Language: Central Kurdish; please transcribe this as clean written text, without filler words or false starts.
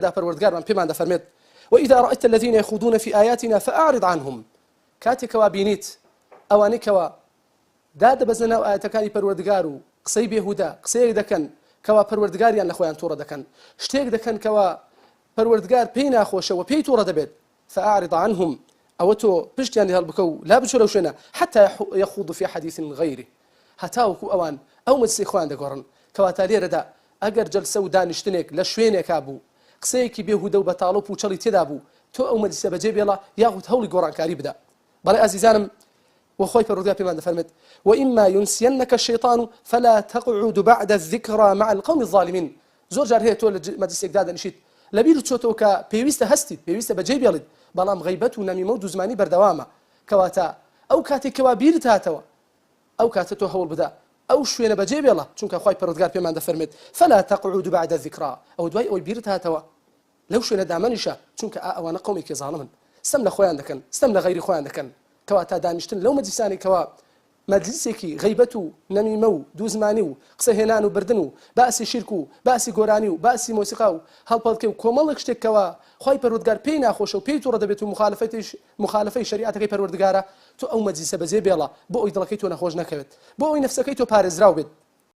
پەروەردگار من پێمان دەفەرمێت وإذا رأيت الذين يخوضون في آياتنا فأعرض عنهم كاتكوا بينيت أوانكوا داد بزنا آياتكاني پەروەردگار و قسەی بێهودا قسەیەک دەکەن کەوا پەروەردگاریان لە خۆیان تووڕە دەکەن شتێک دەکەن کەوا پەروەردگار پێی ناخۆشەوە پێی تووڕە دەبێت فأعرض عنهم أو تو بشتيان هالبكو لا بشروا شنا حتى يخوضوا في حديث غيره هتاوكو أوان أو مجلس إخوان دقورن كواتالي ردا أجر جلسة ودانشتنك لشوينك أبو قسيك بيهودا وبطالب وشلي تدابو تو أو مجلس بجيب يلا ياخذ هولي قران كاري بدا بل عزيزانم وخوي بالرضا بما فرمت وإما ينسينك الشيطان فلا تقعد بعد الذكرى مع القوم الظالمين زور جار هي تو مجلس إقداد نشيت لبيرو تشوتوكا بيويستا هستي بيويستا بجيب يلد بەڵام غیبەت و نەمیمە و دوزمانی بەردەوامە کەواتە ئەو کاتێک کەوا بیرت هاتەوە ئەو کاتە تۆ هەوڵ بدە ئەو شوێنە بەجێ بێڵە چونکە خوای پەروەردگار پێمان دەفەرمێت فلا تقعد بعد الذكرى ئەو دوای ئەوی بیرت هاتەوە لەو شوێنە دامەنیشە چونکە ئەوانە قەومێکی زاڵمن ستەم لە خۆیان دەکەن ستەم لە غەیری خۆیان دەکەن کەواتە دانیشتن لەو مەجلیسانی کەوا مەجلیسێکی غیبەت و نەمیمە و دووزمانی و قسەهێنان و بردن و باسی شیرک و باسی گۆرانی و باسی مۆسیقا و هەڵپەڵکێ و کۆمەڵێک شتێکەوە خی پەروەردگار پێی ناخۆشە و پێی تووڕە دەبێت و مخالفەی شریعەتەکەی پەروەردگارە تۆ ئەو مەجلیسە بەجێ بێڵە بۆ ئەوی دڵەکەی تۆ نەخۆش نەکەوێت بۆ ئەوی نەفسەکەی تۆ پارێزراو بێت